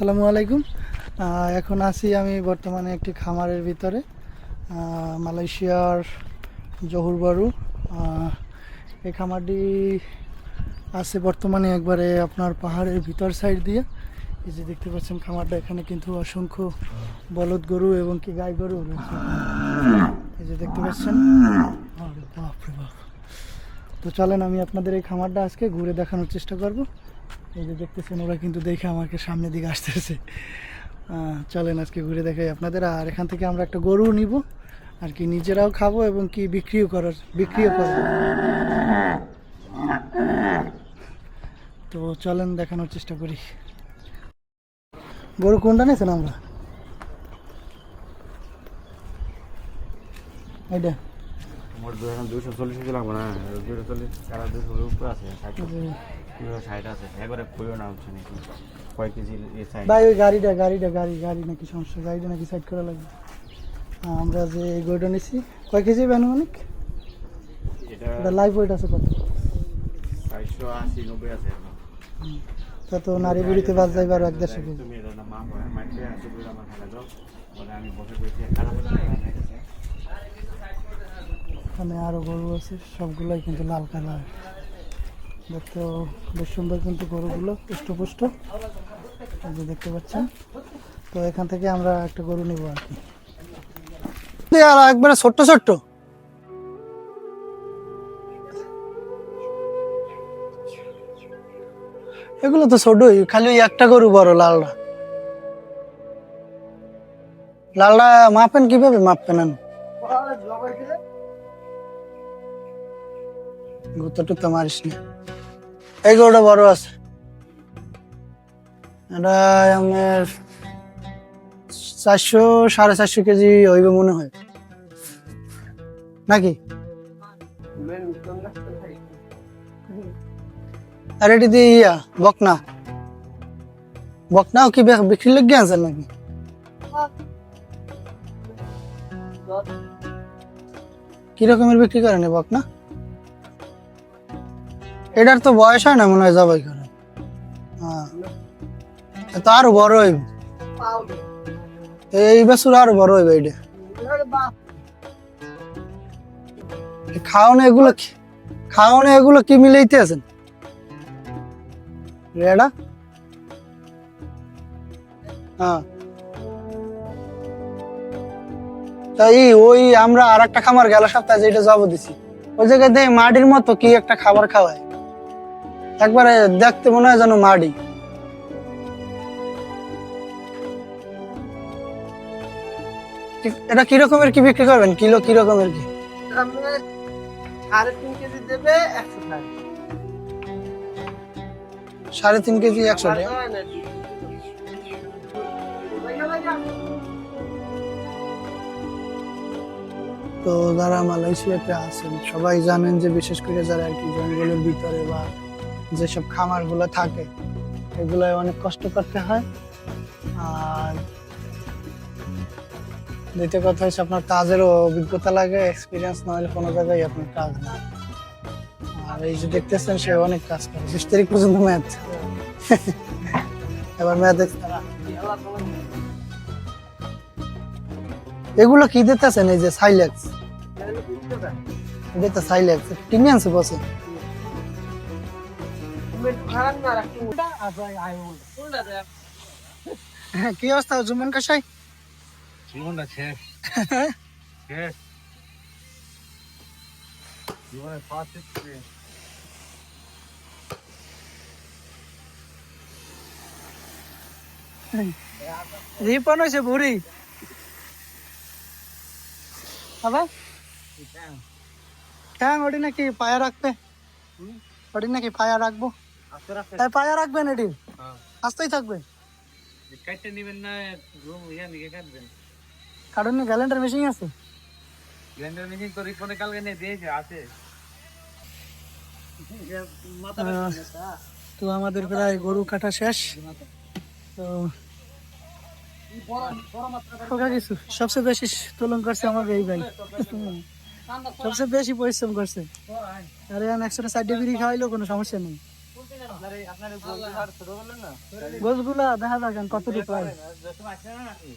আসসালামু আলাইকুম। এখন আছি আমি বর্তমানে একটি খামারের ভিতরে, মালয়েশিয়ার জহুর বারু। এই খামারটি আছে বর্তমানে একবারে আপনার পাহাড়ের ভিতর সাইড দিয়ে। এই যে দেখতে পাচ্ছেন খামারটা, এখানে কিন্তু অসংখ্য বলদ গরু এবং কি গাই গরু রয়েছে। এই যে দেখতে পাচ্ছেন, আরে বাপরে বাপ। তো চলেন আমি আপনাদের এই খামারটা আজকে ঘুরে দেখানোর চেষ্টা করব। এই যে দেখতেছেন ওরা কিন্তু দেখে আমাকে সামনের দিকে আসতেছে। চলেন আজকে ঘুরে দেখাই আপনাদের। আর এখান থেকে আমরা একটা গরু নিব আর কি, নিজেরাও খাবো এবং কি বিক্রিও করবো। তো চলেন দেখানোর চেষ্টা করি। গরু কোনটা নিয়েছেন আমরা? এইটা মোট 240 লাগবে না, 240 কারা 240 উপরে আছে, 60 আছে একবারে কইও না হচ্ছে নাকি কয় কেজি এই সাইজ ভাই, ওই গাড়ি নাকি সমস্যা, গাড়িটা নাকি সাইড করা লাগবে। আমরা যে এই গরুটা নিছি কয় কেজি অনেক, এটা লাইভ ওয়েট আছে কত? 480 90 আছে। তা তো নারী বুড়িতে বাস যাইবে আরো 1-1.5 কেজি। তুমি এটা না মা হয় মাইকে আসে বলে আমার খালা দাও বলে আমি বসে কইছি খারাপ হলো না গেছে। এখানে আরো গরু আছে, সবগুলোই কিন্তু লাল কালার, দেখতেও বেশ সুন্দর কিন্তু গরুগুলো পুষ্ট এই যে দেখতে পাচ্ছেন। তো এখান থেকে আমরা একটা গরু নিব আর কি। আর একবারে ছোট্ট এগুলো তো ছোটই, খালি ওই একটা গরু বড় লালটা মাপেন কিভাবে মাপবেন? গুতো মারিস না, এই গরুটা বড় আছে, এটা আমার 400-450 কেজি হইবে মনে হয় নাকি। আর এটি দিয়ে বকনাও কি বিক্রি লেগে আছে নাকি? কি রকমের বিক্রি করেন বকনা? এটার তো বয়স হয় না মনে হয় জবাই করে। তো আরো বড় হইবে, এই বছর আরো বড় হইবে। এটা খাওয়ানো এগুলো কি মিলাইতে আছেন রেডা? তাই ওই আমরা আর একটা খামার গেল সপ্তাহে যেটা জব দিছি, ওই জায়গায় দেখি মাটির মতো কি একটা খাবার খাওয়ায়, একবারে দেখতে মনে হয় যেন মাটি। এটা কি রকমের কি বিক্রি করবেন? কিলো কি রকমের কি? 3.5 কেজি দেবে 100 টাকা। 3.5 কেজি 100 টাকা। তো যারা মালয়েশিয়াতে আছেন সবাই জানেন যে বিশেষ করে যারা আর কি জঙ্গলের ভিতরে বা যেসব খামার গুলো থাকে এগুলাই অনেক কষ্ট করতে হয়। আর দ্বিতীয় কথা হচ্ছে আপনার কাজেরও অভিজ্ঞতা লাগে, এক্সপিরিয়েন্স না হলে কোনো জায়গায় আপনার কাজ না। আর এই যে দেখতেছেন সে অনেক কাজ করে, 20 তারিখ পর্যন্ত ম্যাথ। এবার ম্যাথ এগুলো কি দিতেছেন? এই যে সাইলেক্স, এটা সাইলেক্স কিনে আনছে বসে। কি অবস্থা জুমন কাশাই? জীবনটা শেষ শেষ জীবনে ফার্স্ট এক্সপেরিয়েন্স। রিপন হয়েছে বুড়ি আবার ঠ্যাং ওটি নাকি পায়া রাখবে, ওটি নাকি পায়া রাখবো, তাই পায়া রাখবেন, এটি আস্তেই থাকবে। কাটতে নেবেন না ইয়া নিয়ে কাটবেন? কারণ গ্যালেন্ডার মেশিন আছে, ব্লেন্ডার মেশিন তো রিপনে কালকে নিয়ে দিয়েছে আছে। তো আমাদের প্রায় গরু কাটা শেষ। তো কিছু সবচেয়ে বেশি তোলন করছে আমার এই ভাই, সবচেয়ে বেশি পরিশ্রম করছে। আর এখন 160 বিড়ি খাওয়াইলেও কোনো সমস্যা নেই। আপনার গোল ছোট করলেন না গোছগুলা দেখা যাক কত রূপায় যত আসছে না নাকি